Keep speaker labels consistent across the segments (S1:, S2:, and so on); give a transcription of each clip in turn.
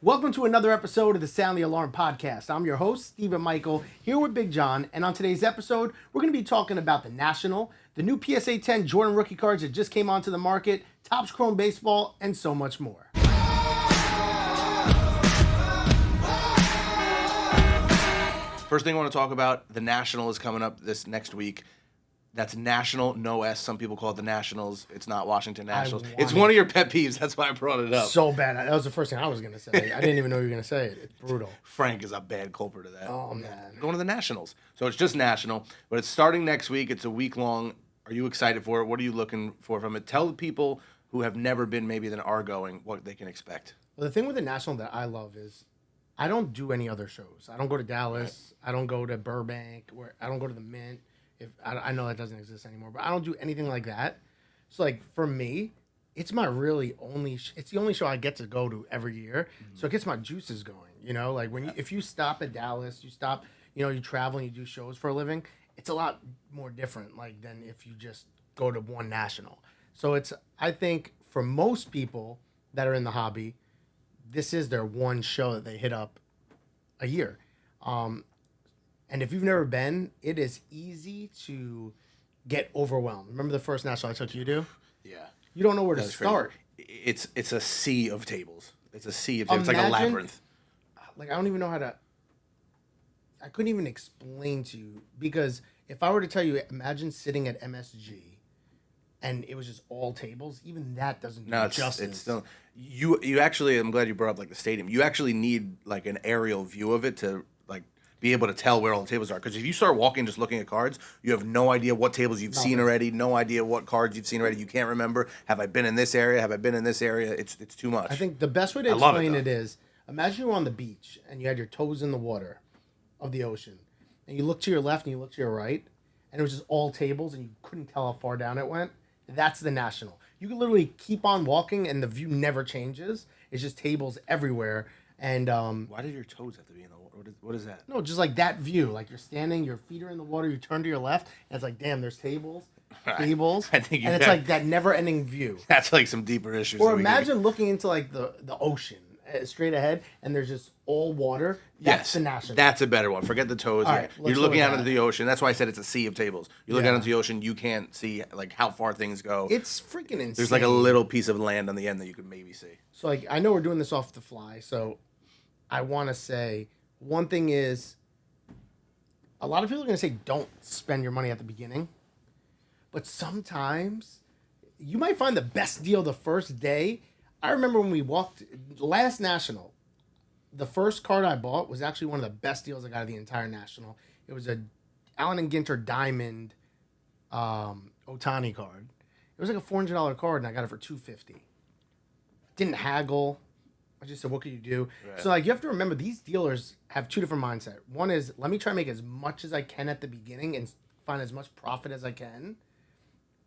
S1: Welcome to another episode of the Sound the Alarm podcast. I'm your host, Stephen Michael, here with Big John, and on today's episode, we're going to be talking about the National, the new PSA 10 Jordan rookie cards that just came onto the market, Topps Chrome Baseball, and so much more.
S2: First thing I want to talk about, the National is coming up this next week. That's National, no S. Some people call it the Nationals. It's not Washington Nationals. It's one of your pet peeves. That's why I brought it up.
S1: So bad. That was the first thing I was going to say. I didn't even know you were going to say it. It's brutal.
S2: Frank is a bad culprit of that.
S1: Oh, man.
S2: Going to the Nationals. So it's just National, but it's starting next week. It's a week long. Are you excited for it? What are you looking for from it? Tell the people who have never been, maybe that are going, what they can expect.
S1: Well, the thing with the National that I love is I don't do any other shows. I don't go to Dallas. Right. I don't go to Burbank. I don't go to the Mint. If I know that doesn't exist anymore, but I don't do anything like that. So, like, for me, it's my really only. It's the only show I get to go to every year. Mm-hmm. So it gets my juices going. You know, like if you stop at Dallas, you stop. You know, you travel and you do shows for a living. It's a lot more different, like, than if you just go to one national. So I think for most people that are in the hobby, this is their one show that they hit up a year. And if you've never been, it is easy to get overwhelmed. Remember the first national I took you to?
S2: Yeah.
S1: You don't know where to start.
S2: It's a sea of tables. It's a sea of tables. It's like a labyrinth.
S1: Like, I don't even know how to... I couldn't even explain to you. Because if I were to tell you, imagine sitting at MSG and it was just all tables, even that doesn't do justice.
S2: It's still... You actually... I'm glad you brought up, like, the stadium. You actually need, like, an aerial view of it to, like, be able to tell where all the tables are. Because if you start walking just looking at cards, you have no idea what tables you've seen already, no idea what cards you've seen already. You can't remember, have I been in this area? Have I been in this area? It's too much.
S1: I think the best way to explain it is, imagine you were on the beach and you had your toes in the water of the ocean. And you look to your left and you look to your right, and it was just all tables and you couldn't tell how far down it went. That's the National. You can literally keep on walking and the view never changes. It's just tables everywhere. And
S2: why did your toes have to be in the water? What is that?
S1: No, just like that view. Like, you're standing, your feet are in the water, you turn to your left, and it's like, damn, there's tables.
S2: I think
S1: and it's like that never-ending view.
S2: That's like some deeper issues.
S1: Or imagine looking into like the ocean straight ahead, and there's just all water. That's the National.
S2: That's a better one. Forget the toes.
S1: Right,
S2: you're looking out into the ocean. That's why I said it's a sea of tables. You look out into the ocean, you can't see like how far things go.
S1: It's freaking insane.
S2: There's like a little piece of land on the end that you could maybe see.
S1: So, like, I know we're doing this off the fly, so I want to say one thing is, a lot of people are going to say don't spend your money at the beginning, but sometimes you might find the best deal the first day. I remember when we walked last National, the first card I bought was actually one of the best deals I got of the entire National. It was a Allen and Ginter Diamond Ohtani card. It was like a $400 card, and I got it for $250. Didn't haggle. I just said, what could you do? Right. So, like, you have to remember, these dealers have two different mindsets. One is, let me try to make as much as I can at the beginning and find as much profit as I can.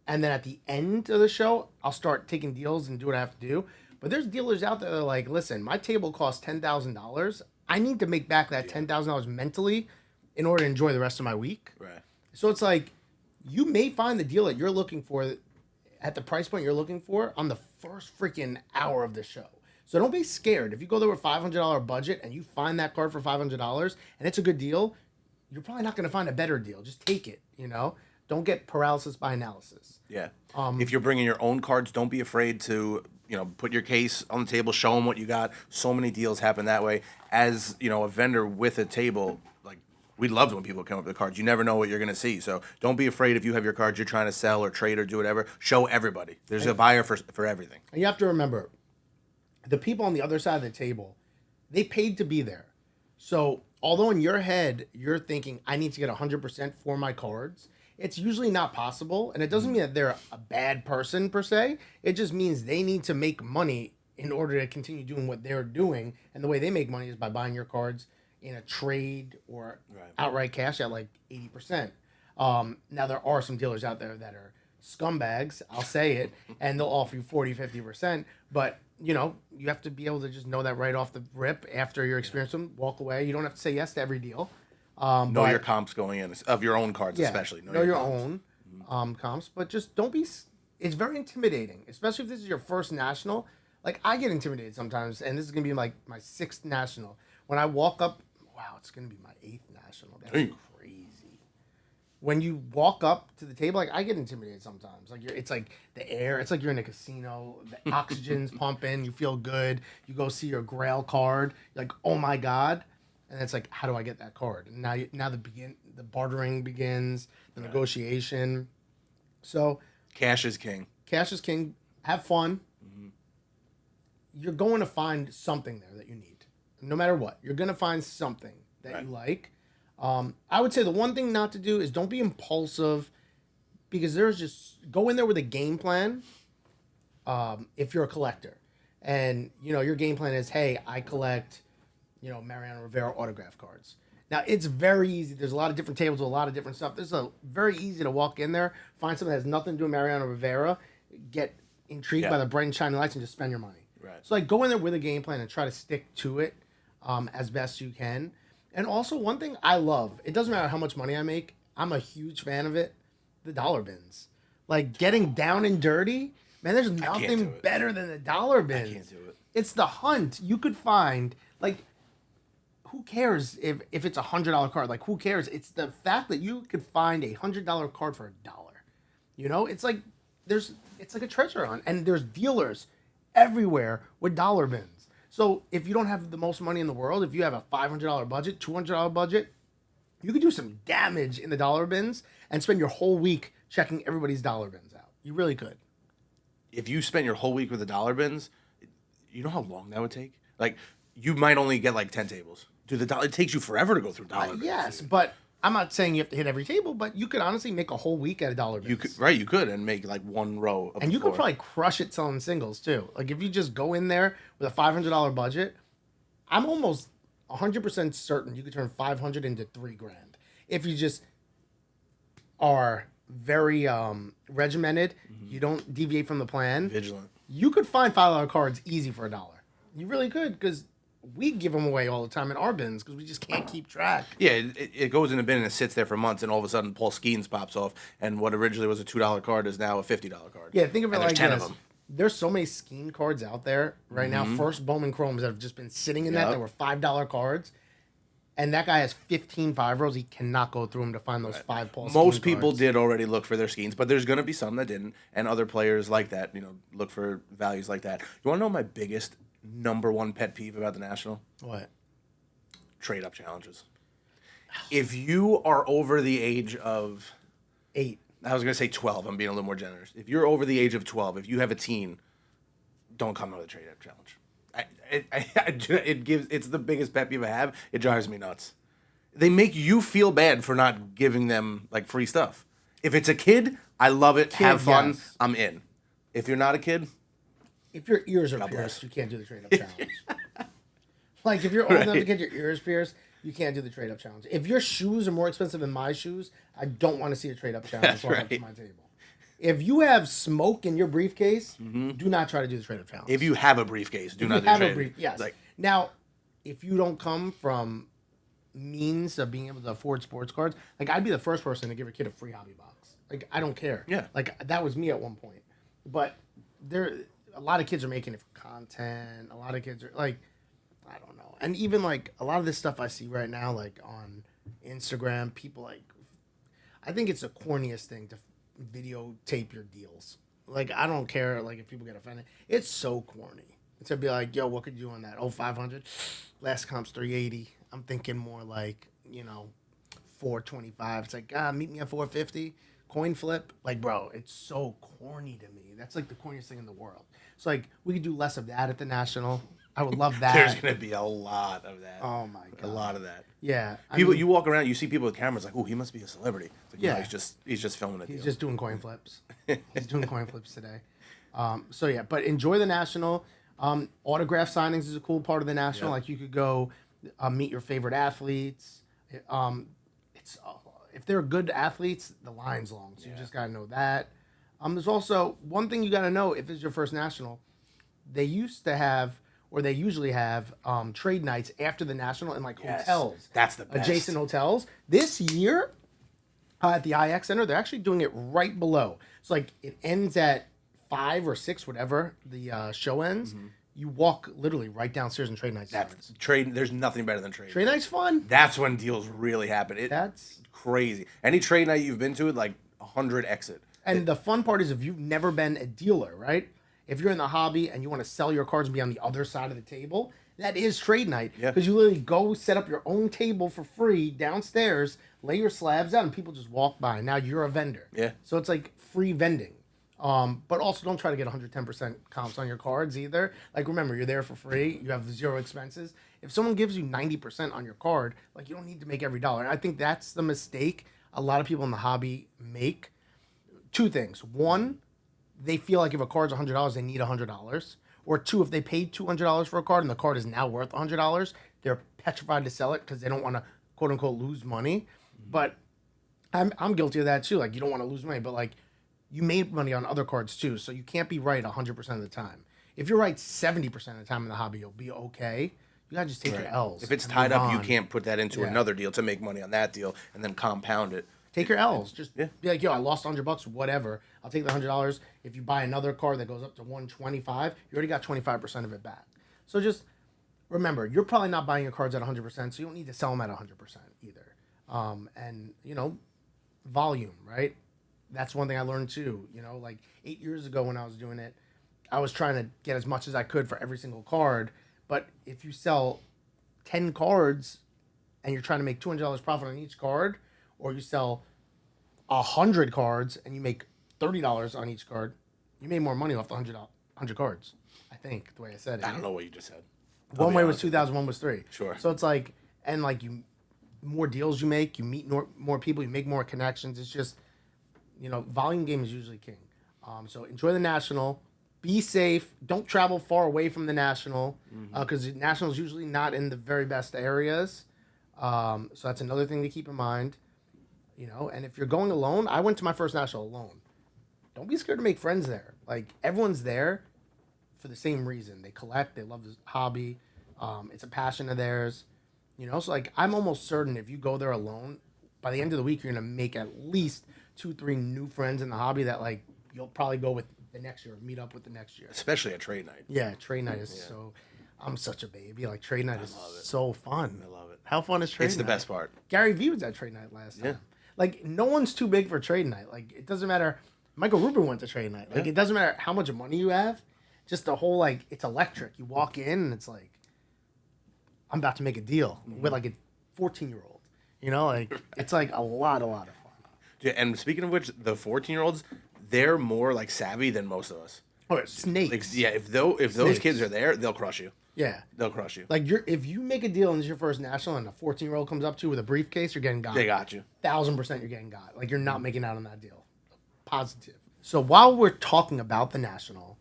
S1: And then at the end of the show, I'll start taking deals and do what I have to do. But there's dealers out there that are like, listen, my table costs $10,000. I need to make back that $10,000 mentally in order to enjoy the rest of my week.
S2: Right.
S1: So it's like, you may find the deal that you're looking for at the price point you're looking for on the first freaking hour of the show. So don't be scared. If you go there with a $500 budget and you find that card for $500 and it's a good deal, you're probably not going to find a better deal. Just take it, you know? Don't get paralysis by analysis.
S2: Yeah. If you're bringing your own cards, don't be afraid to, put your case on the table, show them what you got. So many deals happen that way. As, a vendor with a table, like, we love when people come up with cards. You never know what you're going to see. So don't be afraid if you have your cards you're trying to sell or trade or do whatever. Show everybody. There's a buyer for everything.
S1: And you have to remember, the people on the other side of the table, they paid to be there. So although in your head, you're thinking, I need to get 100% for my cards, it's usually not possible. And it doesn't mean that they're a bad person per se. It just means they need to make money in order to continue doing what they're doing. And the way they make money is by buying your cards in a trade or outright cash at like 80%. Now, there are some dealers out there that are scumbags, I'll say it, and they'll offer you 40, 50%. But, you have to be able to just know that right off the rip after your experience with them, walk away. You don't have to say yes to every deal.
S2: Know your comps going in, of your own cards especially.
S1: Know your own comps, but just don't be... It's very intimidating, especially if this is your first National. Like I get intimidated sometimes, and this is gonna be like my 6th national. When I walk up, wow, it's gonna be my 8th national. That's
S2: Hey.
S1: crazy. When you walk up to the table, like I get intimidated sometimes. Like it's like the air. It's like you're in a casino. The oxygen's pumping. You feel good. You go see your Grail card. You're like, oh my god, and it's like, how do I get that card? And now the bartering begins, the negotiation. So
S2: Cash is king.
S1: cash is king. Have fun. You're going to find something there that you need. No matter what, you're going to find something that you like. I would say the one thing not to do is don't be impulsive, because there's just go in there with a game plan. If you're a collector, and your game plan is, hey, I collect, Mariano Rivera autograph cards. Now it's very easy. There's a lot of different tables with a lot of different stuff. There's a very easy to walk in there, find something that has nothing to do with Mariano Rivera, get intrigued by the bright and shiny lights, and just spend your money.
S2: Right.
S1: So like go in there with a game plan and try to stick to it as best you can. And also one thing I love, it doesn't matter how much money I make, I'm a huge fan of it, the dollar bins. Like getting down and dirty, man, there's nothing better than the dollar bins.
S2: I can't do it.
S1: It's the hunt. You could find, like, who cares if it's $100 card? Like, who cares? It's the fact that you could find $100 card for $1. It's like it's like a treasure hunt, and there's dealers everywhere with dollar bins. So if you don't have the most money in the world, if you have a $500 budget, $200 budget, you could do some damage in the dollar bins and spend your whole week checking everybody's dollar bins out. You really could.
S2: If you spent your whole week with the dollar bins, you know how long that would take? Like, you might only get like 10 tables. Dude, it takes you forever to go through dollar bins.
S1: Yes, but I'm not saying you have to hit every table, but you could honestly make a whole week at a dollar bins.
S2: You could, and make like one row of
S1: and
S2: the
S1: you
S2: floor.
S1: could probably crush it selling singles too. Like if you just go in there with a $500 budget, I'm almost 100% certain you could turn 500 into $3,000 if you just are very regimented. You don't deviate from the plan.
S2: Vigilant.
S1: You could find $5 cards easy for $1. You really could, because we give them away all the time in our bins because we just can't keep track.
S2: Yeah, it goes in a bin and it sits there for months, and all of a sudden Paul Skeens pops off, and what originally was a $2 card is now a $50 card.
S1: Yeah, think of it
S2: and
S1: like
S2: there's 10
S1: this.
S2: of them.
S1: There's so many Skeen cards out there right now. First Bowman Chromes that have just been sitting in that were $5 cards. And that guy has 15 5-rows. He cannot go through them to find those 5 Paul Skeen
S2: Most people
S1: cards.
S2: did already look for their Skeens, but there's going to be some that didn't, and other players like that, look for values like that. You want to know my biggest #1 pet peeve about the National?
S1: What?
S2: Trade-up challenges. If you are over the age of
S1: 8.
S2: I was going to say 12. I'm being a little more generous. If you're over the age of 12, if you have a teen, don't come out with a trade-up challenge. It's the biggest pet peeve I have. It drives me nuts. They make you feel bad for not giving them like free stuff. If it's a kid, I love it. Have fun.
S1: Yes.
S2: I'm in. If you're not a kid,
S1: If your ears are
S2: God
S1: pierced,
S2: bless.
S1: you can't do the trade-up challenge. Like, if you're old enough to get your ears pierced, you can't do the trade-up challenge. If your shoes are more expensive than my shoes, I don't want to see a trade-up challenge walk up to my table. If you have smoke in your briefcase, do not try to do the trade-up challenge.
S2: if you have a briefcase, do
S1: If
S2: not
S1: you
S2: do
S1: have
S2: trade.
S1: a brief, yes.
S2: Like,
S1: Now, if you don't come from means of being able to afford sports cards, like I'd be the first person to give a kid a free hobby box. Like I don't care.
S2: Yeah.
S1: Like that was me at one point. But a lot of kids are making it for content. A lot of kids are like, I don't know. And even like a lot of this stuff I see right now, like on Instagram, people like, I think it's the corniest thing to videotape your deals. Like I don't care like if people get offended. It's so corny. To be like, yo, what could you do on that? Oh, 500? Last comp's 380. I'm thinking more like, 425. It's like, meet me at 450. Coin flip. Like, bro, it's so corny to me. That's like the corniest thing in the world. It's like, we could do less of that at the National. I would love that.
S2: there's going to be a lot of that.
S1: Oh, my God.
S2: A lot of that.
S1: Yeah.
S2: You walk around, you see people with cameras like, oh, he must be a celebrity. It's like,
S1: Yeah.
S2: no, he's just filming a deal.
S1: He's just doing coin flips. He's doing coin flips today. So, yeah, but enjoy the National. Autograph signings is a cool part of the National.
S2: Yep.
S1: Like you could go meet your favorite athletes. It's if they're good athletes, the line's long. So you just got to know that. There's also one thing you got to know if it's your first National. They used to have, or they usually have, trade nights after the National in like hotels.
S2: That's the best.
S1: Adjacent hotels. This year at the IX Center, they're actually doing it right below. So like it ends at 5 or 6, whatever the show ends, you walk literally right downstairs and trade night starts.
S2: That's trade. There's nothing better than trade.
S1: Trade night's fun.
S2: That's when deals really happen.
S1: That's
S2: crazy. Any trade night you've been to, like 100 exit.
S1: And the fun part is if you've never been a dealer, right? If you're in the hobby and you want to sell your cards and be on the other side of the table, that is trade night.
S2: Yeah.
S1: Because you literally go set up your own table for free downstairs, lay your slabs out, and people just walk by. Now you're a vendor.
S2: Yeah.
S1: So it's like free vending. But also don't try to get 110% comps on your cards either. Like, remember, you're there for free. You have 0 expenses. If someone gives you 90% on your card, like, you don't need to make every dollar. And I think that's the mistake a lot of people in the hobby make. 2 things. 1, they feel like if a card's $100, they need $100. Or 2, if they paid $200 for a card and the card is now worth $100, they're petrified to sell it because they don't want to, quote unquote, lose money. But I'm guilty of that too. Like, you don't want to lose money, but like, you made money on other cards too, so you can't be right 100% of the time. If you're right 70% of the time in the hobby, you'll be okay. You gotta just take your L's.
S2: If it's
S1: and
S2: tied
S1: move
S2: up, you
S1: on.
S2: can't put that into another deal to make money on that deal and then compound it.
S1: Take your L's. Just be like, yo, I lost $100, whatever. I'll take the $100. If you buy another card that goes up to 125, you already got 25% of it back. So just remember, you're probably not buying your cards at 100%, so you don't need to sell them at 100% either. And you know, volume, right? That's one thing I learned too. You know, like 8 years ago when I was doing it, I was trying to get as much as I could for every single card. But if you sell 10 cards and you're trying to make $200 profit on each card, or you sell 100 cards and you make $30 on each card, you made more money off the 100 cards. I think the way I said it.
S2: I don't know what you just said.
S1: One way was 2,000, one was 3.
S2: Sure.
S1: So it's like, and like more deals you make, you meet more people, you make more connections. It's just, you know, volume game is usually king. So enjoy the National. Be safe. Don't travel far away from the National because the National is usually not in the very best areas. So that's another thing to keep in mind. You know, and if you're going alone, I went to my first National alone. Don't be scared to make friends there. Like, everyone's there for the same reason. They collect. They love this hobby. It's a passion of theirs. You know, so like, I'm almost certain if you go there alone, by the end of the week, you're going to make at least 2-3 new friends in the hobby that, like, you'll probably go with the next year, meet up with the next year.
S2: Especially at trade night.
S1: Yeah, trade night is so... I'm such a baby. Like, trade night is so fun.
S2: I love it.
S1: How fun is trade night?
S2: It's the best part.
S1: Gary Vee was at trade night last time. Like, no one's too big for trade night. Like, it doesn't matter. Michael Rubin went to trade night. Like, it doesn't matter how much money you have. Just the whole, like, it's electric. You walk in and it's like, I'm about to make a deal with, like, a 14-year-old. You know, like, it's, like, a lot of fun.
S2: Yeah, and speaking of which, the 14-year-olds, they're more, like, savvy than most of us.
S1: Oh, it's snakes.
S2: Like, yeah, if those kids are there, they'll crush you.
S1: Yeah.
S2: They'll crush you.
S1: Like, if you make a deal and it's your first National and a 14-year-old comes up to you with a briefcase, you're getting got.
S2: They got you.
S1: 1,000% you're getting got. Like, you're not making out on that deal. Positive. So while we're talking about the National,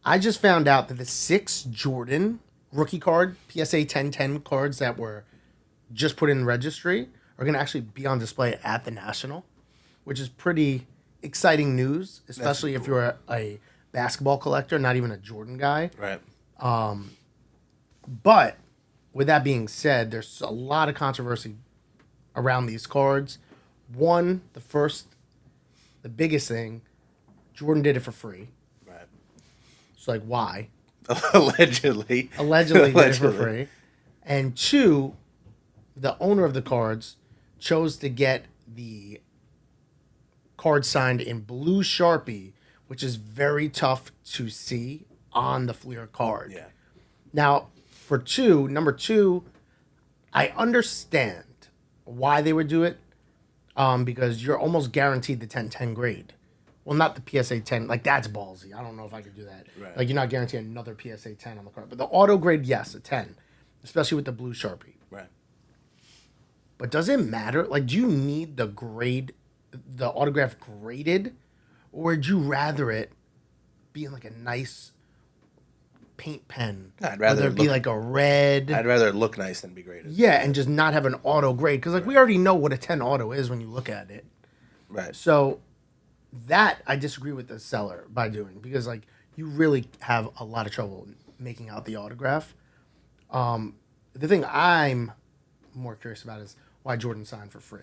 S1: I just found out that the 6 Jordan rookie card, PSA 1010 cards that were just put in registry are going to actually be on display at the National, which is pretty exciting news, especially if you're a basketball collector, not even a Jordan guy.
S2: Right.
S1: But with that being said, there's a lot of controversy around these cards. One, the biggest thing, Jordan did it for free.
S2: Right.
S1: So, like, why?
S2: Allegedly.
S1: Allegedly did it for free. And 2, the owner of the cards chose to get the card signed in blue Sharpie, which is very tough to see on the Fleer card.
S2: Yeah.
S1: Now, number 2, I understand why they would do it, because you're almost guaranteed the 10-10 grade. Well, not the PSA 10. Like, that's ballsy. I don't know if I could do that.
S2: Right.
S1: Like, you're not guaranteed another PSA 10 on the card. But the auto grade, yes, a 10, especially with the blue Sharpie.
S2: Right.
S1: But does it matter? Like, do you need the autograph graded, or would you rather it be in like a nice paint pen?
S2: I'd rather
S1: it be like a red.
S2: I'd rather it look nice than be graded.
S1: Yeah, and just not have an auto grade, because like we already know what a 10 auto is when you look at it.
S2: Right.
S1: So that I disagree with the seller by doing, because like you really have a lot of trouble making out the autograph. The thing I'm more curious about is why Jordan signed for free.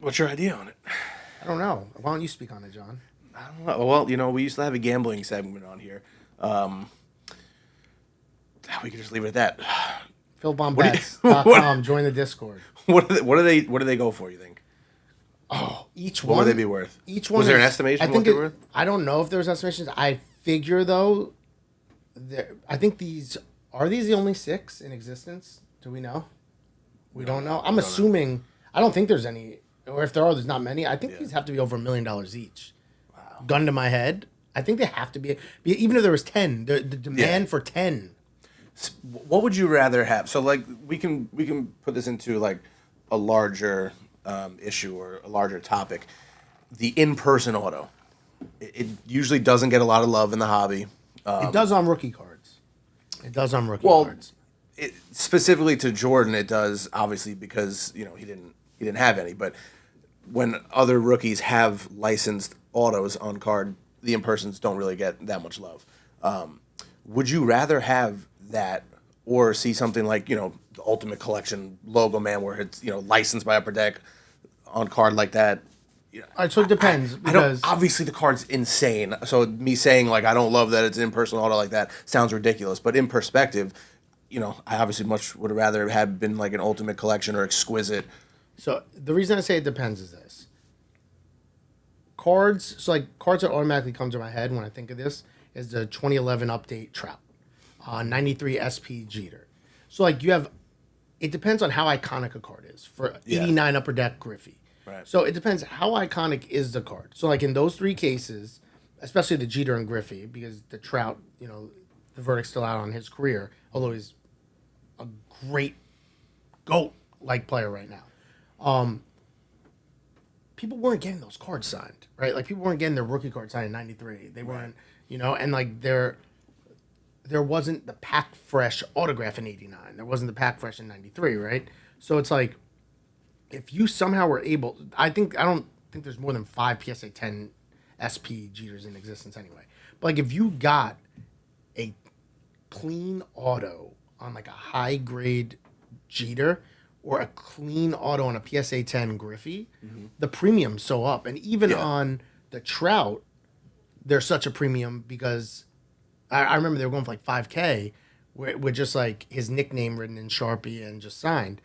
S2: What's your idea on it?
S1: I don't know. Why don't you speak on it, John?
S2: I don't know. Well, we used to have a gambling segment on here. We could just leave it at that. What do you-
S1: Filthbombbets.com. Join the Discord.
S2: What do they go for? You think?
S1: Oh, each
S2: What
S1: one.
S2: would they be worth?
S1: Each one.
S2: Was there an
S1: is-
S2: estimation
S1: I
S2: of
S1: think
S2: what they're worth?
S1: I don't know if there's estimations. I figure though, I think these the only 6 in existence. Do we know? We don't know. I'm assuming. I don't think there's any, or if there are, there's not many. I think these have to be over $1 million each. Wow. Gun to my head. I think they have to be. Even if there was 10, the demand for 10.
S2: What would you rather have? So like we can put this into like a larger issue or a larger topic. The in-person auto. It usually doesn't get a lot of love in the hobby.
S1: It does on rookie cards. It does on rookie
S2: Well,
S1: cards.
S2: Specifically to Jordan, it does obviously because he didn't have any. But when other rookies have licensed autos on card, the in-persons don't really get that much love. Would you rather have that or see something like the Ultimate Collection logo man where it's licensed by Upper Deck on card like that?
S1: All right, so it depends
S2: I don't.
S1: because
S2: Obviously, the card's insane. So me saying like I don't love that it's an in-person auto like that sounds ridiculous. But in perspective, I obviously much would rather have been like an Ultimate Collection or Exquisite.
S1: so the reason I say it depends is this. Cards that automatically come to my head when I think of this is the 2011 update Trout, 93 SP Jeter. So like it depends on how iconic a card is. For 89 Upper Deck Griffey.
S2: Right.
S1: So it depends how iconic is the card. So like in those 3 cases, especially the Jeter and Griffey, because the Trout, the verdict's still out on his career, although he's a great GOAT-like player right now. People weren't getting those cards signed, right? Like people weren't getting their rookie card signed in '93. They weren't, and like there wasn't the pack fresh autograph in '89. There wasn't the pack fresh in '93, right? So it's like if you somehow were able, I don't think there's more than 5 PSA 10 SP Jeters in existence anyway. But like if you got a clean auto on like a high grade Jeter or a clean auto on a PSA 10 Griffey, the premium's so up. And even on the Trout, there's such a premium because I remember they were going for like $5K with just like his nickname written in Sharpie and just signed.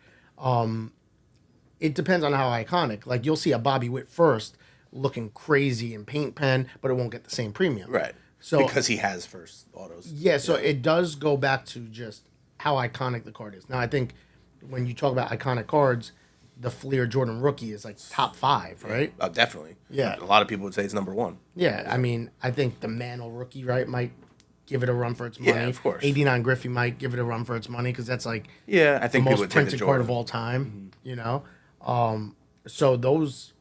S1: It depends on how iconic. Like you'll see a Bobby Witt first looking crazy in paint pen, but it won't get the same premium.
S2: Right.
S1: So
S2: because he has first autos.
S1: Yeah, so it does go back to just how iconic the card is. Now I think when you talk about iconic cards, the Fleer Jordan rookie is like top 5, right?
S2: Oh, definitely.
S1: Yeah.
S2: A lot of people would say it's number 1.
S1: Yeah, I mean, I think the Mantle rookie, right, might give it a run for its money.
S2: Yeah, of course.
S1: 89 Griffey might give it a run for its money because that's like
S2: Yeah, I think
S1: the
S2: people
S1: most
S2: would take the
S1: printed card
S2: Jordan.
S1: of all time, So those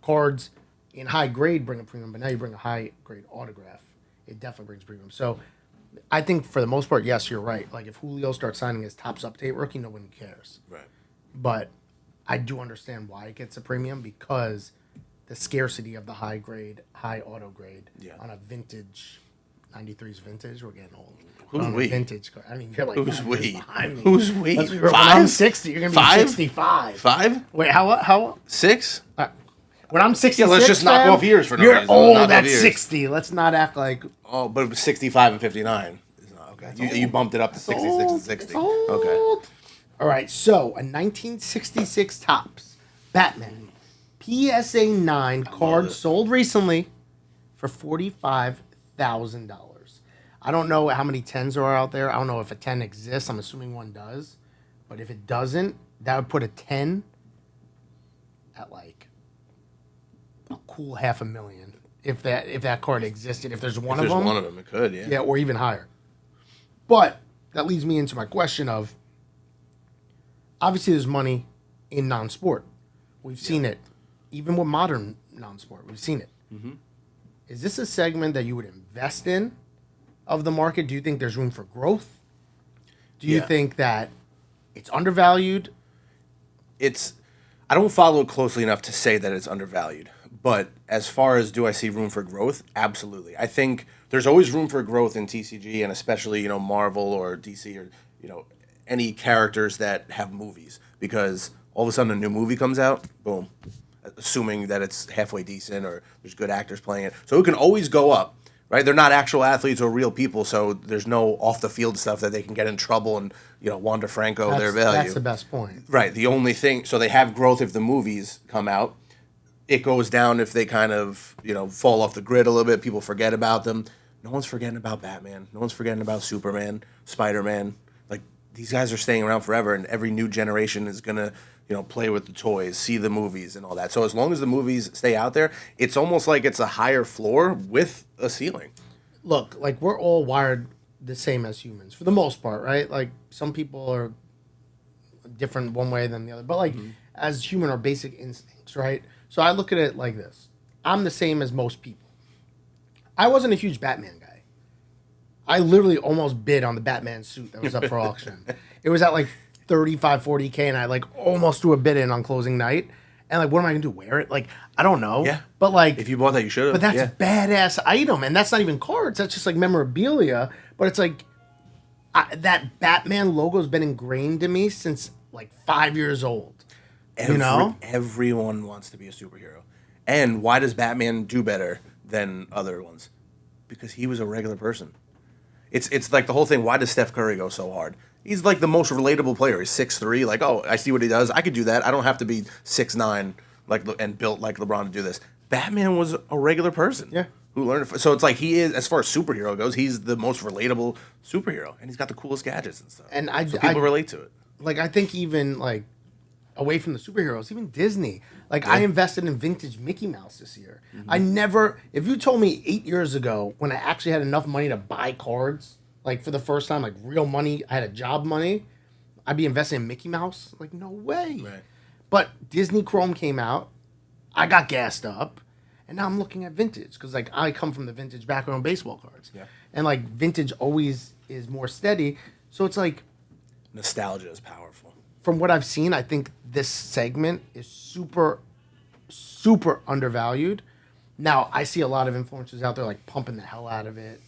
S1: cards in high grade bring a premium, but now you bring a high grade autograph, it definitely brings premium. So I think for the most part, yes, you're right. Like if Julio starts signing his Topps update rookie, nobody cares.
S2: Right.
S1: But I do understand why it gets a premium because the scarcity of the high grade, high auto grade on a vintage, 93's vintage. We're getting old.
S2: Who's
S1: on a
S2: we?
S1: vintage card. I mean, you're like
S2: Who's
S1: 5
S2: we?
S1: years behind me.
S2: Who's we?
S1: Let's be real. When
S2: 5?
S1: I'm 60, you're gonna be
S2: 5?
S1: 65.
S2: 5?
S1: Wait, how?
S2: 6?
S1: When I'm 66,
S2: let's just knock
S1: fam,
S2: off years for no
S1: you're
S2: reason.
S1: old
S2: Knock off
S1: at
S2: years.
S1: 60. Let's not act like.
S2: Oh, but it was 65 and 59. It's not okay. You bumped it up to 66 and 60.
S1: It's old.
S2: Okay.
S1: All right, so a 1966 Topps Batman PSA 9 card
S2: it.
S1: sold recently for $45,000. I don't know how many 10s there are out there. I don't know if a 10 exists. I'm assuming one does. But if it doesn't, that would put a 10 at like a cool $500,000. If that card existed, if there's one
S2: If
S1: of
S2: there's
S1: them.
S2: one of them, it could, yeah.
S1: Yeah, or even higher. But that leads me into my question of, obviously there's money in non-sport. We've seen it. Even with modern non-sport, we've seen it. Mm-hmm. Is this a segment that you would invest in of the market? Do you think there's room for growth? Do you think that it's undervalued?
S2: I don't follow it closely enough to say that it's undervalued. But as far as do I see room for growth? Absolutely. I think there's always room for growth in TCG and especially, Marvel or DC or, any characters that have movies. Because all of a sudden a new movie comes out, boom. assuming that it's halfway decent or there's good actors playing it. So it can always go up, right? They're not actual athletes or real people, so there's no off the field stuff that they can get in trouble and Wander Franco their value.
S1: That's the best point.
S2: Right. The only thing, so they have growth if the movies come out. It goes down if they kind of, fall off the grid a little bit. People forget about them. No one's forgetting about Batman. No one's forgetting about Superman, Spider-Man. Like, these guys are staying around forever, and every new generation is going to, play with the toys, see the movies and all that. So as long as the movies stay out there, it's almost like it's a higher floor with a ceiling.
S1: Look, like, we're all wired the same as humans, for the most part, right? Like, some people are different one way than the other. But, like, as human, our basic instincts, right? So I look at it like this. I'm the same as most people. I wasn't a huge Batman guy. I literally almost bid on the Batman suit that was up for auction. It was at like 35, 40K, and I like almost threw a bid in on closing night. And like, what am I going to do? Wear it? Like, I don't know.
S2: Yeah.
S1: But like,
S2: if you bought that, you should have.
S1: But that's a badass item. And that's not even cards. That's just like memorabilia. But it's like, that Batman logo has been ingrained in me since like 5 years old.
S2: Everyone wants to be a superhero. And why does Batman do better than other ones? Because he was a regular person. It's like the whole thing, why does Steph Curry go so hard? He's like the most relatable player. He's 6'3", like, oh, I see what he does. I could do that. I don't have to be 6'9", and built like LeBron to do this. Batman was a regular person.
S1: Yeah.
S2: Who learned it. So it's like he is, as far as superhero goes, he's the most relatable superhero. And he's got the coolest gadgets and stuff.
S1: And
S2: so people relate to it.
S1: Like, I think even like, away from the superheroes, even Disney. Like, I invested in vintage Mickey Mouse this year. I never, if you told me 8 years ago, when I actually had enough money to buy cards, like for the first time, like real money, I had a job money, I'd be investing in Mickey Mouse. Like, no way.
S2: Right.
S1: But Disney Chrome came out, I got gassed up, and now I'm looking at vintage, because like I come from the vintage background on baseball cards.
S2: Yeah.
S1: And like vintage always is more steady. So it's like,
S2: nostalgia is powerful.
S1: From what I've seen, I think this segment is super, super undervalued. Now, I see a lot of influencers out there like pumping the hell out of it.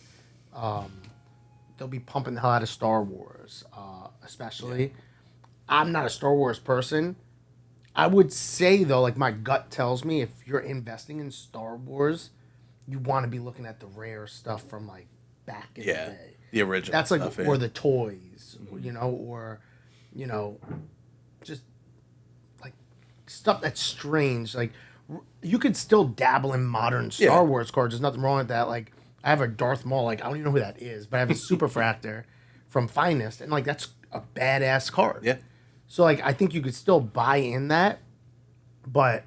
S1: They'll be pumping the hell out of Star Wars, especially. Yeah. I'm not a Star Wars person. I would say, though, like my gut tells me, if you're investing in Star Wars, you want to be looking at the rare stuff from like back in the day.
S2: The original.
S1: That's like,
S2: stuff,
S1: or the toys, or just like stuff that's strange. Like, you could still dabble in modern Star Wars cards. There's nothing wrong with that. Like, I have a Darth Maul. Like, I don't even know who that is, but I have a Superfractor from Finest, and like that's a badass card.
S2: Yeah.
S1: So like, I think you could still buy in that, but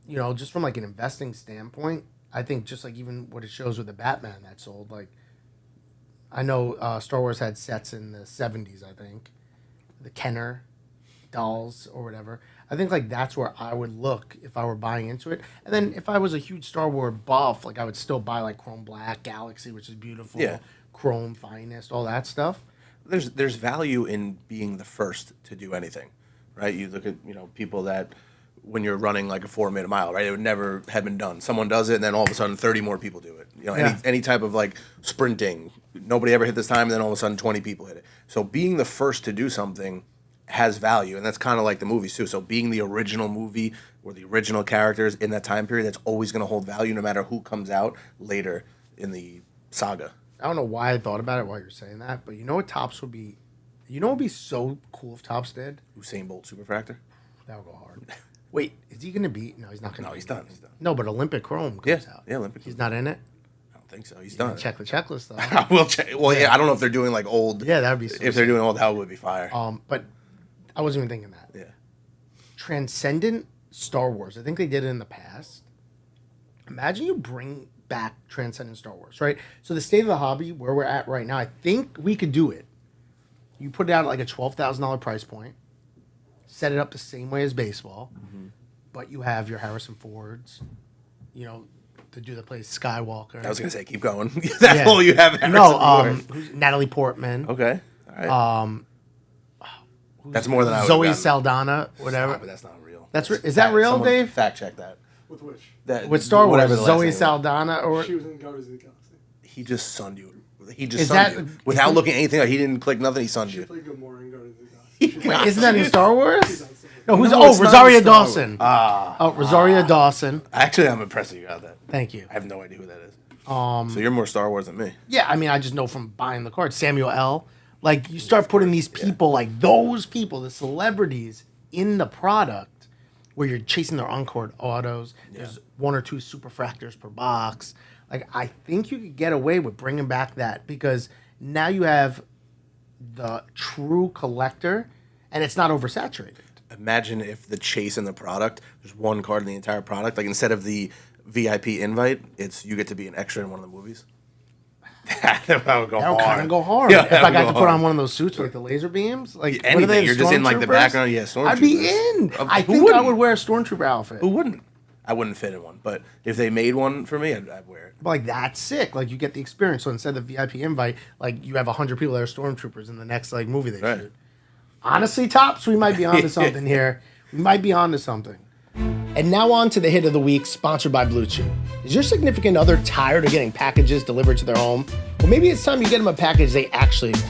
S1: just from like an investing standpoint, I think just like even what it shows with the Batman that sold, like, I know Star Wars had sets in the 70s, I think. The Kenner dolls or whatever. I think like that's where I would look if I were buying into it. And then if I was a huge Star Wars buff, like I would still buy like Chrome Black, Galaxy, which is beautiful.
S2: Yeah.
S1: Chrome Finest, all that stuff.
S2: There's value in being the first to do anything, right? You look at people that when you're running like a 4-minute mile, right? It would never have been done. Someone does it, and then all of a sudden 30 more people do it. Any type of like sprinting, nobody ever hit this time, and then all of a sudden 20 people hit it. So being the first to do something has value, and that's kind of like the movies too. So being the original movie or the original characters in that time period, that's always going to hold value no matter who comes out later in the saga.
S1: I don't know why I thought about it while you're saying that, but what Topps would be? What would be so cool if Topps did?
S2: Usain Bolt Superfractor.
S1: That would go hard. Wait, is he going to be? No, he's not going to.
S2: No, he's done. He's done.
S1: No, but Olympic Chrome comes out.
S2: Yeah, Olympic.
S1: He's not in it?
S2: I don't think so. He's done.
S1: Check the checklist, though.
S2: I will check. Well, yeah, I don't know if they're doing like old.
S1: Yeah, that would be so
S2: if they're doing old, that would be fire.
S1: But I wasn't even thinking that.
S2: Yeah.
S1: Transcendent Star Wars. I think they did it in the past. Imagine you bring back Transcendent Star Wars, right? So the state of the hobby, where we're at right now, I think we could do it. You put it out at like a $12,000 price point, set it up the same way as baseball, but you have your Harrison Fords, to do the play Skywalker.
S2: I was going to say, keep going. That's all you have.
S1: Harrison Natalie Portman.
S2: Okay. All right. That's more than I would
S1: Zoe
S2: have
S1: Saldana, whatever.
S2: Stop, but that's not real.
S1: Is that real,
S2: Someone
S1: Dave?
S2: Fact check that.
S3: With which?
S1: With Star Wars,
S2: the last
S1: Zoe
S2: name was.
S1: Saldana, or
S3: She was in Guardians of the Galaxy.
S2: He just sunned you. He just
S1: Is
S2: sunned
S1: that-
S2: you without looking at anything. He didn't click nothing. He sunned
S3: She
S2: you.
S3: played Gamora in Guardians of the Galaxy.
S1: wait, isn't that in Star
S3: She's
S1: Wars?
S3: on some of
S1: No, who's
S2: No, it's not
S1: Rosaria
S2: Star Wars.
S1: Dawson. Rosaria Dawson.
S2: Actually, I'm impressed that you got that.
S1: Thank you.
S2: I have no idea who that is. So you're more Star Wars than me.
S1: Yeah, I mean, I just know from buying the cards. Samuel L. Like, you start putting these people, like those people, the celebrities, in the product where you're chasing their on-card autos. There's 1 or 2 superfractors per box. Like, I think you could get away with bringing back that because now you have the true collector and it's not oversaturated.
S2: Imagine if the chase in the product, there's one card in the entire product. Like instead of the VIP invite, it's you get to be an extra in one of the movies. That would go
S1: That would
S2: hard.
S1: kind of go hard.
S2: Yeah,
S1: if I got
S2: go
S1: to put on
S2: hard.
S1: one of those suits with like the laser beams, like what are
S2: Anything.
S1: they,
S2: You're just in like the
S1: stormtroopers?
S2: background. Yeah, stormtroopers.
S1: I'd be in. I
S2: Who
S1: think I
S2: wouldn't?
S1: would wear a stormtrooper outfit.
S2: Who wouldn't? I wouldn't fit in one, but if they made one for me, I'd wear it.
S1: But like that's sick. Like you get the experience. So instead of the VIP invite, like you have 100 people that are stormtroopers in the next like movie they shoot. Honestly, Tops, we might be onto something here. We might be onto something. And now on to the hit of the week, sponsored by Blue Chew. Is your significant other tired of getting packages delivered to their home? Well, maybe it's time you get them a package they actually want.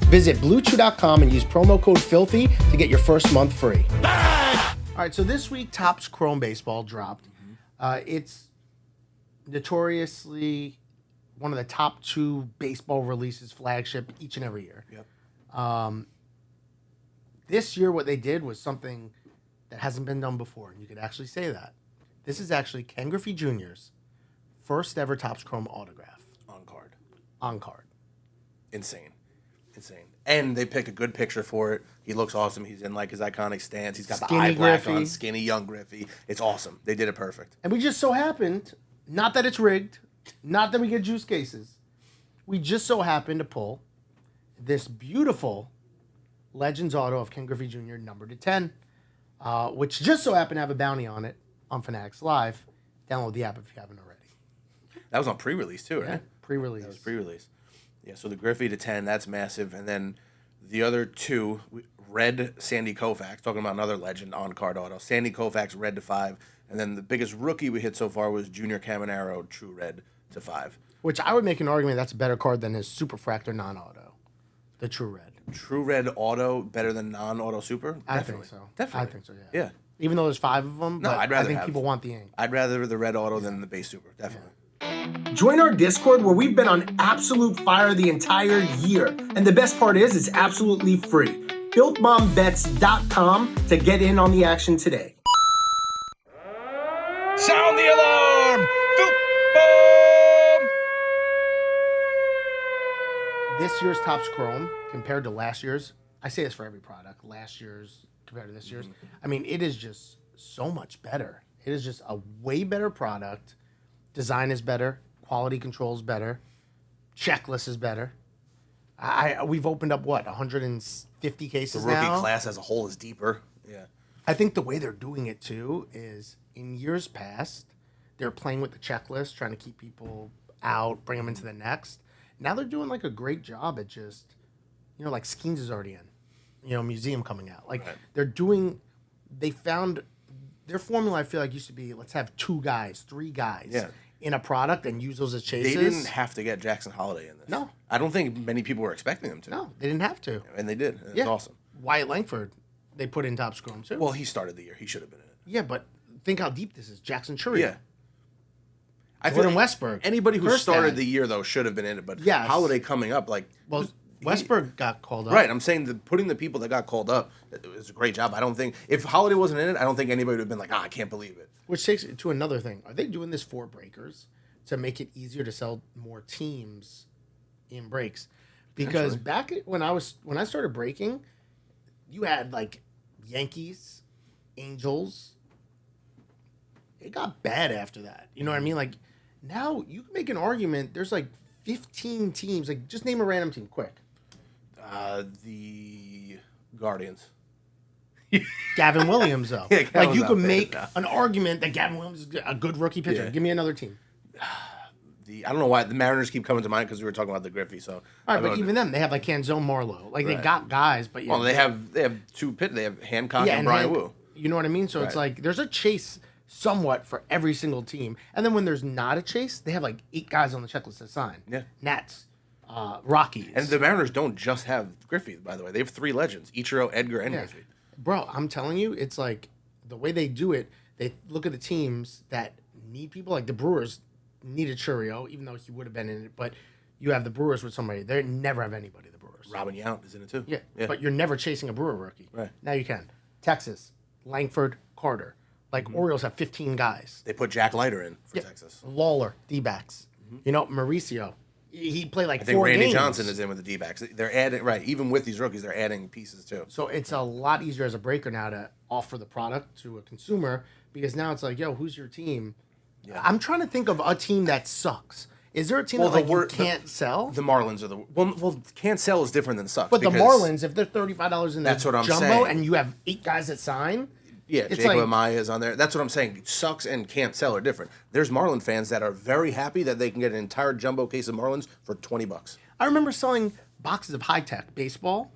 S1: Visit BlueChew.com and use promo code FILTHY to get your first month free. All right, so this week, Topps Chrome Baseball dropped. It's notoriously one of the top 2 baseball releases, flagship, each and every year.
S2: Yep.
S1: This year, what they did was something that hasn't been done before, and you could actually say that. This is actually Ken Griffey Jr.'s first ever Topps Chrome autograph. On card.
S2: Insane. And they picked a good picture for it. He looks awesome. He's in like his iconic stance. He's got the
S1: Skinny
S2: eye black
S1: Griffey.
S2: on, skinny young Griffey. It's awesome. They did it perfect.
S1: And we just so happened, not that it's rigged, not that we get juice cases, we just so happened to pull this beautiful Legends auto of Ken Griffey Jr. numbered to 10, which just so happened to have a bounty on it on Fanatics Live. Download the app if you haven't already.
S2: That was on pre-release too, right?
S1: Yeah, pre-release.
S2: That was pre-release. Yeah, so the Griffey to 10, that's massive. And then the other 2, red Sandy Koufax, talking about another legend on card auto. Sandy Koufax, red to 5. And then the biggest rookie we hit so far was Junior Caminero, true red to 5.
S1: Which I would make an argument that's a better card than his Superfractor non-auto, the True Red.
S2: True red auto better than non-auto super?
S1: I think so.
S2: Definitely.
S1: I think so, yeah.
S2: Yeah.
S1: Even though there's 5 of them,
S2: No,
S1: but
S2: I'd rather
S1: I think
S2: have-
S1: people want the ink.
S2: I'd rather the red auto than the base super, definitely.
S3: Join our Discord where we've been on absolute fire the entire year. And the best part is it's absolutely free. Filthbombbets.com to get in on the action today.
S2: Sound the alarm! Filthbomb!
S1: This year's Topps Chrome compared to last year's, I say this for every product, last year's compared to this year's, I mean, it is just so much better. It is just a way better product. Design is better. Quality control is better. Checklist is better. We've opened up, 150
S2: The
S1: cases
S2: rookie
S1: now?
S2: class as a whole is deeper. Yeah.
S1: I think the way they're doing it, too, is in years past, they're playing with the checklist, trying to keep people out, bring them into the next. Now they're doing, like, a great job at just, like Skeens is already in, museum coming out. Like, they found, their formula, I feel like, used to be, let's have 2 guys, 3 guys in a product and use those as chases.
S2: They didn't have to get Jackson Holiday in this.
S1: No.
S2: I don't think many people were expecting them to.
S1: No, they didn't have to.
S2: And they did. And it's awesome.
S1: Wyatt Langford, they put in Topps Chrome, too.
S2: Well, he started the year. He should have been in it.
S1: Yeah, but think how deep this is. Jackson Churia.
S2: Yeah. I
S1: Jordan Westberg.
S2: Anybody who
S1: First
S2: started
S1: guy.
S2: the year, though, should have been in it. But
S1: Yes.
S2: Holiday coming up, like...
S1: Well, Westberg got called up.
S2: Right, I'm saying putting the people that got called up is a great job. I don't think... If Holiday wasn't in it, I don't think anybody would have been like, I can't believe it.
S1: Which takes it to another thing. Are they doing this for breakers to make it easier to sell more teams in breaks? Because back when I started breaking, you had like Yankees, Angels. It got bad after that. You know what I mean? Like now you can make an argument. There's like 15 teams. Like just name a random team, quick.
S2: The Guardians.
S1: Gavin Williams, though.
S2: Yeah, Gavin's
S1: like you
S2: not
S1: could
S2: bad,
S1: make
S2: no.
S1: an argument that Gavin Williams is a good rookie pitcher.
S2: Yeah.
S1: Give me another team.
S2: I don't know why the Mariners keep coming to mind because we were talking about the Griffey. So
S1: All right, but even them, they have like Canzone Marlowe. Like they got guys, but yeah.
S2: Well, they have 2 pit. They have Hancock and
S1: and
S2: Brian
S1: Hank-
S2: Wu.
S1: You know what I mean? So it's like there's a chase somewhat for every single team. And then when there's not a chase, they have like 8 guys on the checklist to sign.
S2: Yeah.
S1: Nats, Rockies.
S2: And the Mariners don't just have Griffey, by the way. They have 3 legends: Ichiro, Edgar, and Griffey.
S1: Bro, I'm telling you, it's like the way they do it. They look at the teams that need people. Like the Brewers needed Churio, even though he would have been in it. But you have the Brewers with somebody. They never have anybody. The Brewers.
S2: Robin Yount is in it too.
S1: Yeah, but you're never chasing a Brewer rookie.
S2: Right.
S1: Now you can. Texas, Langford, Carter. Like Orioles have 15 guys.
S2: They put Jack Leiter in for Texas.
S1: Lawler, D-backs. You know, Mauricio. He played like
S2: I think
S1: 4
S2: Randy
S1: games.
S2: Johnson is in with the D-backs. They're adding even with these rookies, they're adding pieces too.
S1: So it's a lot easier as a breaker now to offer the product to a consumer because now it's like, yo, who's your team? Yeah. I'm trying to think of a team that sucks. Is there a team that you can't sell?
S2: The Marlins are the well. Can't sell is different than sucks.
S1: But the Marlins, if they're $35 in the
S2: that's what I'm
S1: jumbo
S2: saying.
S1: and you have 8 guys that sign,
S2: yeah,
S1: it's
S2: Jacob
S1: like,
S2: Amaya is on there. That's what I'm saying. Sucks and can't sell are different. There's Marlin fans that are very happy that they can get an entire jumbo case of Marlins for $20.
S1: I remember selling boxes of high-tech baseball,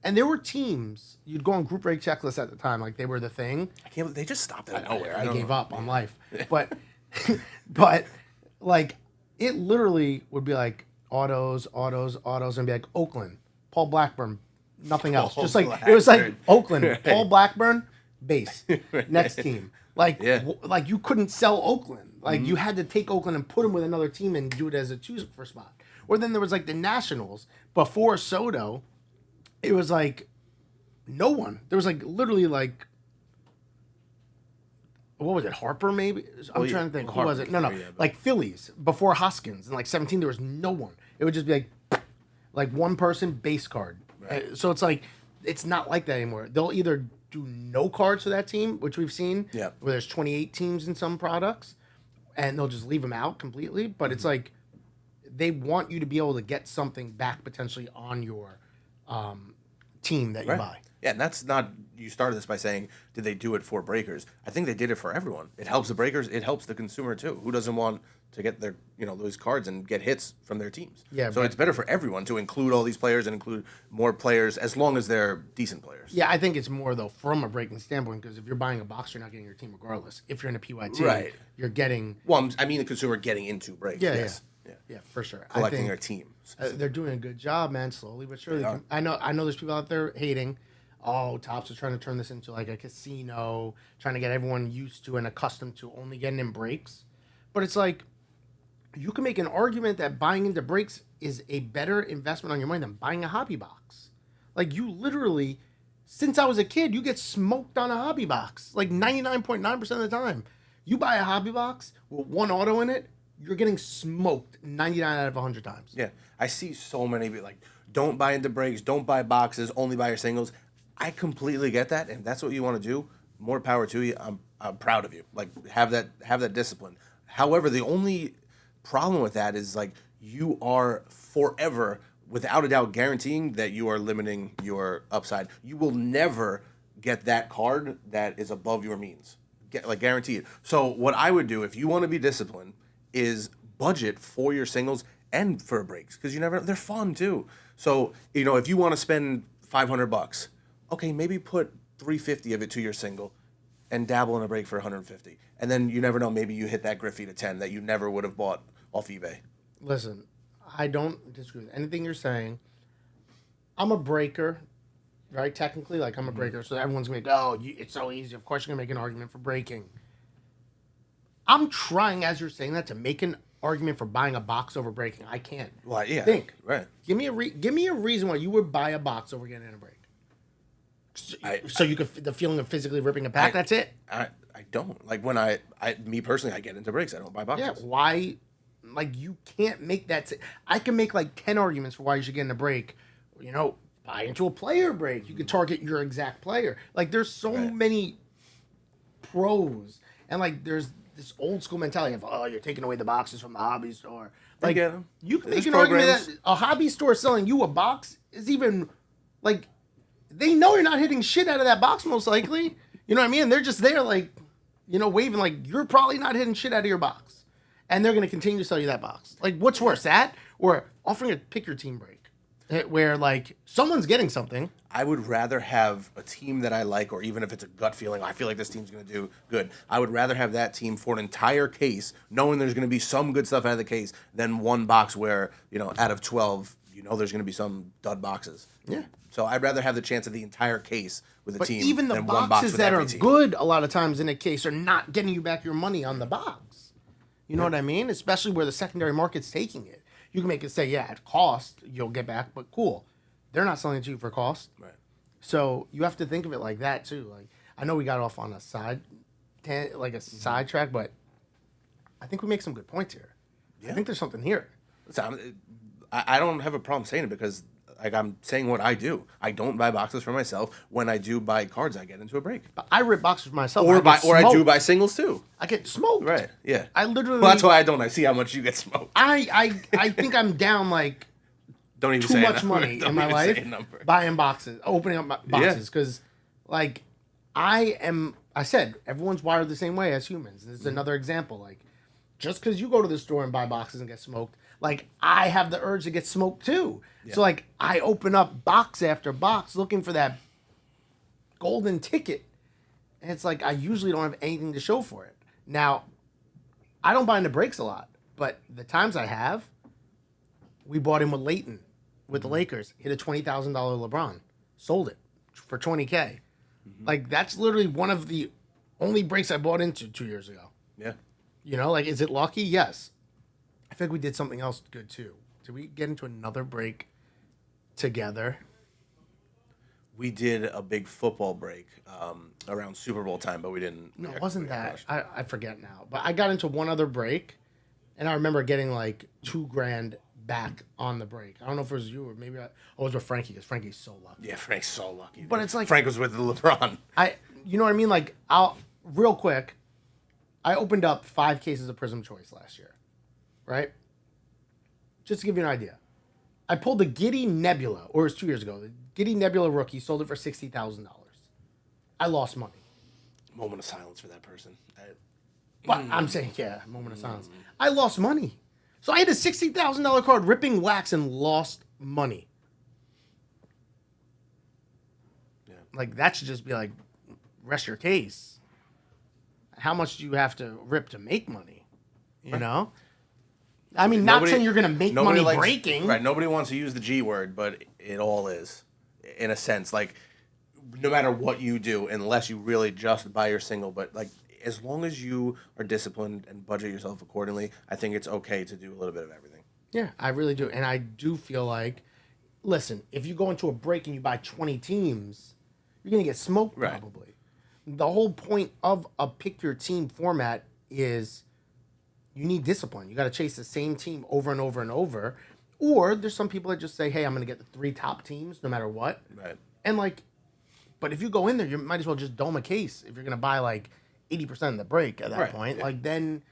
S1: and there were teams, you'd go on group break checklists at the time, like they were the thing.
S2: I can't believe they just stopped out of nowhere.
S1: I gave up on life. But like, it literally would be like autos, and be like Oakland, Paul Blackburn, nothing else. Just like, it was like Oakland, Paul Blackburn, base, next team. Like, like you couldn't sell Oakland. Like, you had to take Oakland and put them with another team and do it as a 2 for spot. Or then there was like the Nationals before Soto. It was like no one. There was like literally like, what was it? Harper maybe? I'm trying to think. Who was it? No. Like Phillies before Hoskins in like 17. There was no one. It would just be like one person base card. Right. So it's like it's not like that anymore. They'll either do no cards for that team, which we've seen.
S2: Yeah.
S1: Where there's 28 teams in some products, and they'll just leave them out completely. But it's like they want you to be able to get something back potentially on your team that you buy.
S2: Yeah, and that's not, you started this by saying, did they do it for breakers? I think they did it for everyone. It helps the breakers, it helps the consumer too. Who doesn't want to get their, those cards and get hits from their teams?
S1: Yeah.
S2: So it's better for everyone to include all these players and include more players as long as they're decent players.
S1: Yeah, I think it's more though from a breaking standpoint because if you're buying a box, you're not getting your team regardless. If you're in a PYT, you're getting.
S2: Well, I mean the consumer getting into breaks.
S1: Yeah, yeah, for sure.
S2: Collecting their team.
S1: They're doing a good job, man. Slowly but surely. I know. There's people out there hating. Oh, Topps are trying to turn this into like a casino, trying to get everyone used to and accustomed to only getting in breaks. But it's like, you can make an argument that buying into breaks is a better investment on your money than buying a hobby box. Like, you literally, since I was a kid, you get smoked on a hobby box. Like 99.9% of the time. You buy a hobby box with one auto in it, you're getting smoked 99 out of 100 times.
S2: Yeah. I see so many people like, don't buy into breaks, don't buy boxes, only buy your singles. I completely get that, and if that's what you want to do, more power to you. I'm proud of you. Like, have that discipline. However, the only problem with that is like you are forever, without a doubt, guaranteeing that you are limiting your upside. You will never get that card that is above your means. Guaranteed. So what I would do if you want to be disciplined is budget for your singles and for breaks because they're fun too. So if you want to spend $500. Okay, maybe put $350 of it to your single and dabble in a break for $150. And then you never know, maybe you hit that Griffey to 10 that you never would have bought off eBay.
S1: Listen, I don't disagree with anything you're saying. I'm a breaker, right? Technically, like I'm a breaker, so everyone's going to be like, oh, it's so easy. Of course you're going to make an argument for breaking. I'm trying, as you're saying that, to make an argument for buying a box over breaking. I can't.
S2: Well, yeah.
S1: Think.
S2: Right.
S1: Give me a reason why you would buy a box over getting in a break. So you could the feeling of physically ripping a pack. That's it.
S2: I don't like when me personally. I get into breaks. I don't buy boxes.
S1: Yeah. Why? Like you can't make that. I can make like 10 arguments for why you should get in a break. Buy into a player break. You can target your exact player. Like there's so many pros, and like there's this old school mentality of you're taking away the boxes from the hobby store. Like you can make an argument that a hobby store selling you a box is even like. They know you're not hitting shit out of that box most likely. You know what I mean? They're just there like, waving like you're probably not hitting shit out of your box. And they're going to continue to sell you that box. Like what's worse, that or offering a pick your team break where like someone's getting something.
S2: I would rather have a team that I like, or even if it's a gut feeling, I feel like this team's going to do good. I would rather have that team for an entire case, knowing there's going to be some good stuff out of the case, than one box where, out of 12, you know there's going to be some dud boxes.
S1: Yeah.
S2: So I'd rather have the chance of the entire case with a
S1: But
S2: team
S1: even the
S2: than one box
S1: boxes
S2: with
S1: that
S2: every
S1: are
S2: team.
S1: good a lot of times in a case are not getting you back your money on the box. You know what I mean? Especially where the secondary market's taking it. You can make it say, yeah, at cost, you'll get back, but cool. They're not selling it to you for cost.
S2: Right.
S1: So you have to think of it like that too. Like, I know we got off on a sidetrack, but I think we make some good points here. I think there's something here.
S2: Listen, I don't have a problem saying it because like I'm saying what I do. I don't buy boxes for myself. When I do buy cards, I get into a break.
S1: But I rip boxes for myself.
S2: Or I do
S1: smoked.
S2: buy singles too.
S1: I get smoked.
S2: Right. Yeah.
S1: I literally.
S2: Well, that's why I don't. I see how much you get smoked.
S1: I think I'm down like
S2: Don't even
S1: too
S2: say a
S1: much
S2: number.
S1: money
S2: Don't
S1: in my
S2: even say
S1: life
S2: a number.
S1: buying boxes, opening up boxes, because like I said, everyone's wired the same way as humans. This is another example. Like, just because you go to the store and buy boxes and get smoked, like I have the urge to get smoked too.
S2: Yeah.
S1: So like I open up box after box looking for that golden ticket, and it's like I usually don't have anything to show for it. Now, I don't buy into breaks a lot, but the times I have, we bought in with Leighton, with the Lakers, hit a $20,000 LeBron, sold it for $20K. Like, that's literally one of the only breaks I bought into 2 years ago.
S2: Yeah.
S1: You know, like, is it lucky? Yes. I think we did something else good too. Did we get into another break together?
S2: We did a big football break around Super Bowl time, but we didn't.
S1: No, it wasn't that. I forget now. But I got into one other break, and I remember getting like $2,000 back on the break. I don't know if it was you or maybe I was with Frankie, because Frankie's so lucky.
S2: Yeah, Frank's so lucky.
S1: But it's like
S2: Frank was with the LeBron.
S1: You know what I mean? Like, real quick, I opened up 5 cases of Prism Choice last year, right? Just to give you an idea. I pulled the Giddy Nebula, or it was 2 years ago. The Giddy Nebula rookie, sold it for $60,000. I lost money.
S2: Moment of silence for that person.
S1: But I'm saying, yeah, moment of silence. I lost money. So I had a $60,000 card ripping wax and lost money.
S2: Yeah.
S1: Like, that should just be like, rest your case. How much do you have to rip to make money? You know? I mean, not saying you're going to make money breaking.
S2: Right, nobody wants to use the G word, but it all is, in a sense. Like, no matter what you do, unless you really just buy your single, but, like, as long as you are disciplined and budget yourself accordingly, I think it's okay to do a little bit of everything.
S1: Yeah, I really do. And I do feel like, listen, if you go into a break and you buy 20 teams, you're going to get smoked probably. The whole point of a pick your team format is you need discipline. You got to chase the same team over and over and over. Or there's some people that just say, hey, I'm going to get the 3 top teams no matter what.
S2: Right.
S1: And like, but if you go in there, you might as well just dome a case if you're going to buy like 80% of the break at that point.
S2: Yeah.
S1: Like then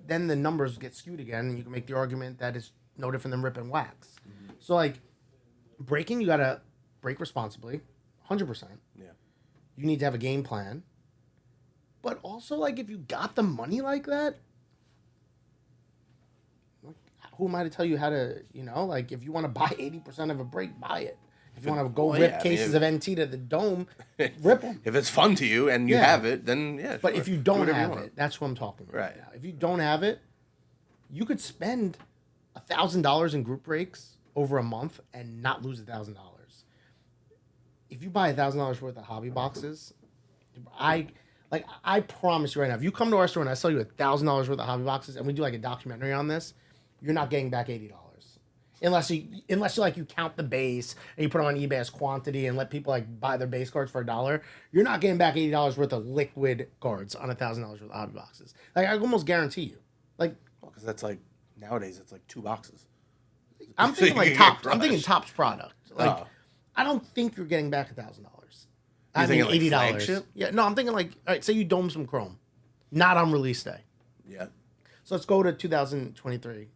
S1: the numbers get skewed again, and you can make the argument that it's no different than ripping wax. Mm-hmm. So like breaking, you got to break responsibly, 100%.
S2: Yeah.
S1: You need to have a game plan. But also, like, if you got the money like that, like, who am I to tell you how to, you know, like, if you want to buy 80% of a break, buy it. If you want to go rip cases of NT to the dome, rip them.
S2: If it's fun to you and you have it, then yeah.
S1: But
S2: sure.
S1: if you don't
S2: Do
S1: have
S2: you want.
S1: it, that's what I'm talking about.
S2: Right.
S1: Now. If you don't have it, you could spend $1,000 in group breaks over a month and not lose $1,000. If you buy $1,000 worth of hobby boxes, I promise you right now, if you come to our store and I sell you $1,000 worth of hobby boxes and we do like a documentary on this, you're not getting back $80. Unless you count the base and you put them on eBay as quantity and let people like buy their base cards for $1, you're not getting back $80 worth of liquid cards on $1,000 worth of hobby boxes. Like, I almost guarantee you. Like,
S2: because that's like nowadays it's like 2 boxes.
S1: I'm thinking like Topps. I'm thinking Topps product. Like, I don't think you're getting back $1,000. I mean
S2: like
S1: $80.
S2: flagship?
S1: Yeah, no, I'm thinking like, all right, say you dome some chrome, not on release day.
S2: Yeah.
S1: So let's go to 2023.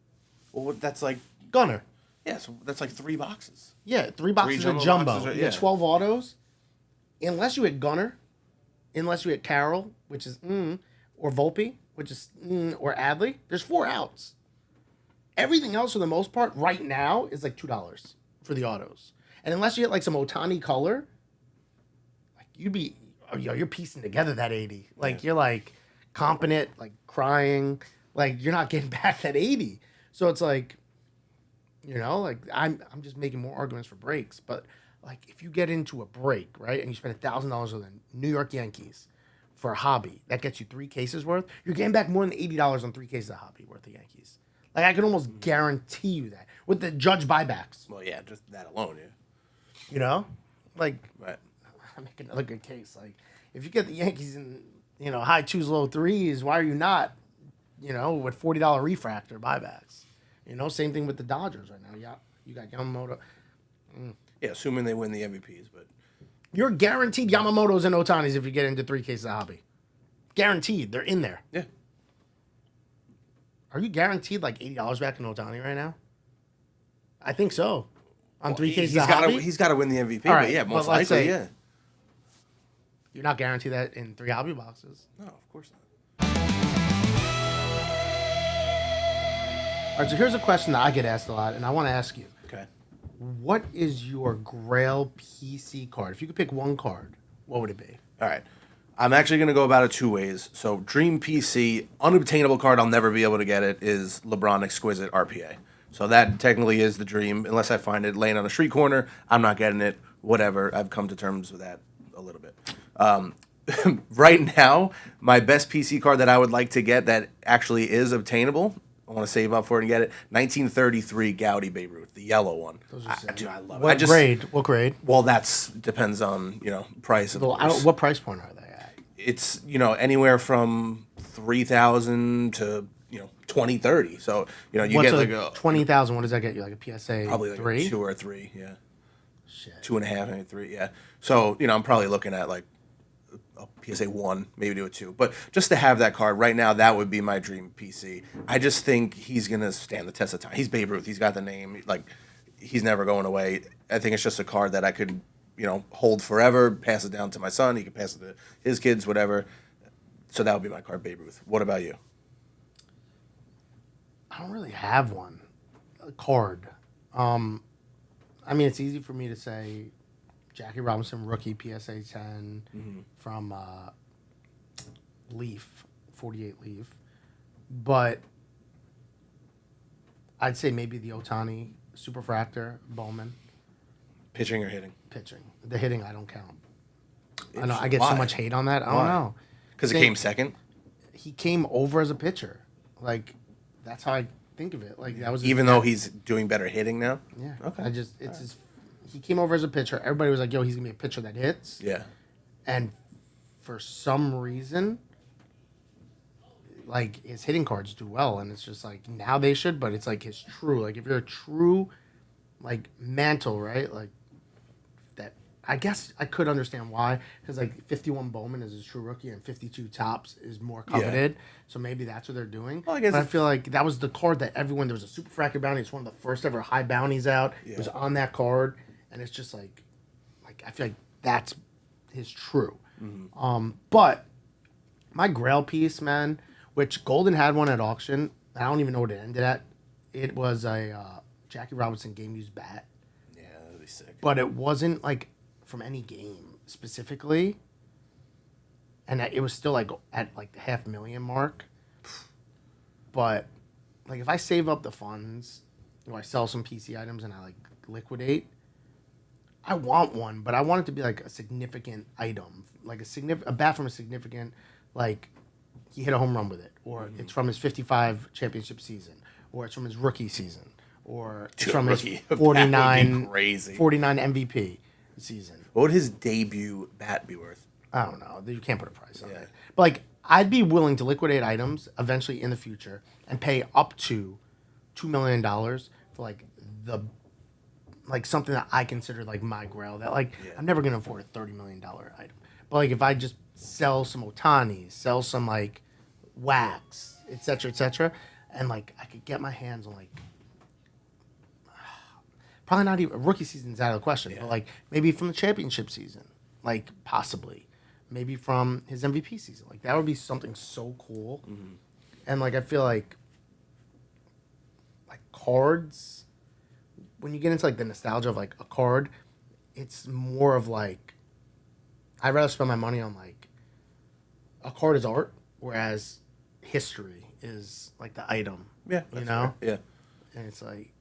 S2: Well, that's like
S1: Gunner.
S2: yeah. So that's like 3 boxes.
S1: Yeah, 3 boxes of
S2: jumbo
S1: jumbo.
S2: boxes,
S1: You get 12 autos. Unless you hit Gunner, unless you hit Carroll, which is or Volpe, which is or Adley, there's 4 outs. Everything else, for the most part, right now is like $2 for the autos. And unless you get like some Otani color, like you're piecing together that 80. Like you're like competent, like crying, like you're not getting back that 80. So it's like, You know, like I'm just making more arguments for breaks. But like if you get into a break, right, and you spend $1,000 on the New York Yankees for a hobby, that gets you 3 cases worth. You're getting back more than $80 on 3 cases of hobby worth of Yankees. Like I can almost guarantee you that with the Judge buybacks.
S2: Well, yeah, just that alone, yeah.
S1: You know, like
S2: Right.
S1: I make another good case. Like if you get the Yankees in high twos, low threes, why are you not with $40 refractor buybacks? Same thing with the Dodgers right now. Yeah, you got Yamamoto.
S2: Yeah, assuming they win the MVPs, but
S1: You're guaranteed Yamamoto's and Ohtani's if you get into 3 cases of hobby. Guaranteed, they're in there.
S2: yeah.
S1: Are you guaranteed like $80 back in Ohtani right now? I think so. On 3 cases of hobby,
S2: He's got to win the MVP,
S1: All right,
S2: but yeah,
S1: but
S2: most
S1: let's
S2: likely,
S1: say-
S2: yeah.
S1: you're not guaranteed that in 3 hobby boxes.
S2: No, of course not.
S1: All right, so here's a question that I get asked a lot, and I want to ask you.
S2: Okay.
S1: What is your Grail PC card? If you could pick one card, what would it be?
S2: All right. I'm actually going to go about it 2 ways. So, Dream PC, unobtainable card, I'll never be able to get it, is LeBron Exquisite RPA. So, that technically is the dream. Unless I find it laying on a street corner, I'm not getting it. Whatever. I've come to terms with that a little bit. Right now, my best PC card that I would like to get that actually is obtainable, I want to save up for it and get it, 1933 Gaudy Babe Ruth, the yellow one. Dude, I love
S1: What
S2: it.
S1: grade? What grade?
S2: Well, depends on, price, of course.
S1: What price point are they at?
S2: It's anywhere from 3,000 to 20, 30. So you
S1: What's
S2: get like a
S1: 20,000? What does that get you? Like a PSA
S2: probably like
S1: 3?
S2: a 2 or 3, yeah,
S1: Shit.
S2: 2.5, maybe 3, yeah. So I'm probably looking at like a PSA 1, maybe to a 2. But just to have that card right now, that would be my dream PC. I just think he's gonna stand the test of time. He's Babe Ruth. He's got the name. Like he's never going away. I think it's just a card that I could hold forever, pass it down to my son. He could pass it to his kids, whatever. So that would be my card, Babe Ruth. What about you?
S1: I don't really have one. A card. I mean, it's easy for me to say Jackie Robinson, rookie, PSA 10 from Leaf, 48 Leaf. But I'd say maybe the Ohtani, Superfractor, Bowman.
S2: Pitching or hitting?
S1: Pitching. The hitting, I don't count. I know I get so
S2: Why?
S1: much hate on that. I don't
S2: Why?
S1: know.
S2: Because it
S1: Say-
S2: came second?
S1: He came over as a pitcher. Like, that's how I think of it. Like, that was his
S2: Even though he's doing better hitting now?
S1: Yeah.
S2: Okay.
S1: He came over as a pitcher. Everybody was like, yo, he's going to be a pitcher that hits.
S2: Yeah.
S1: And for some reason, like, his hitting cards do well. And it's just like, now they should, but it's like his true. Like, if you're a true, like, mantle, right? Like, that, I guess I could understand why. Because, like, 51 Bowman is his true rookie and 52 Tops is more coveted. So maybe that's what they're doing.
S2: Well, I guess
S1: but I feel like that was the card that everyone, there was a super fractor bounty. It's one of the first ever high bounties out. It was on that card. And it's just like I feel like that's his true. But my Grail piece, man, which Golden had one at auction. I don't even know what it ended at. It was a Jackie Robinson game used bat.
S2: Yeah, that'd be sick.
S1: But it wasn't like from any game specifically. And it was still like at like the $500,000 mark. But like if I save up the funds, I sell some PC items and I like liquidate, I want one, but I want it to be like a significant item, like a bat from a significant, like he hit a home run with it, or it's from his 55 championship season, or it's from his rookie season, or it's from his
S2: rookie. That would be
S1: 49
S2: crazy.
S1: 49 MVP season.
S2: What would his debut bat be worth?
S1: I don't know. You can't put a price on
S2: Yeah.
S1: it. But like, I'd be willing to liquidate items eventually in the future and pay up to $2 million for like something that I consider like my Grail. That like I'm never gonna afford a $30 million item. But like if I just sell some Otanis, sell some like wax, etc., and like I could get my hands on like probably not even rookie season's out of the question, but like maybe from the championship season, like possibly, maybe from his MVP season, like that would be something so cool. And like I feel like cards, when you get into like the nostalgia of like a card, it's more of like I'd rather spend my money on like a card is art, whereas history is like the item.
S2: Yeah,
S1: you
S2: that's
S1: know.
S2: fair. Yeah.
S1: And it's like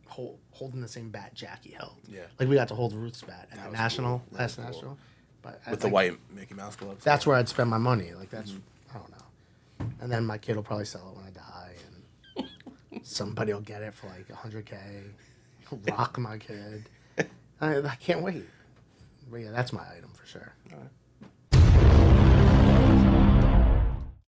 S1: holding the same bat Jackie held.
S2: Yeah.
S1: Like we got to hold Ruth's bat at the
S2: was
S1: national
S2: cool. That
S1: last
S2: was cool.
S1: national. But
S2: With the white Mickey Mouse gloves.
S1: that's where I'd spend my money. Like that's I don't know. And then my kid will probably sell it when I die, and somebody will get it for like $100K. Rock my kid. I can't wait. But yeah, that's my item for sure.
S2: All right.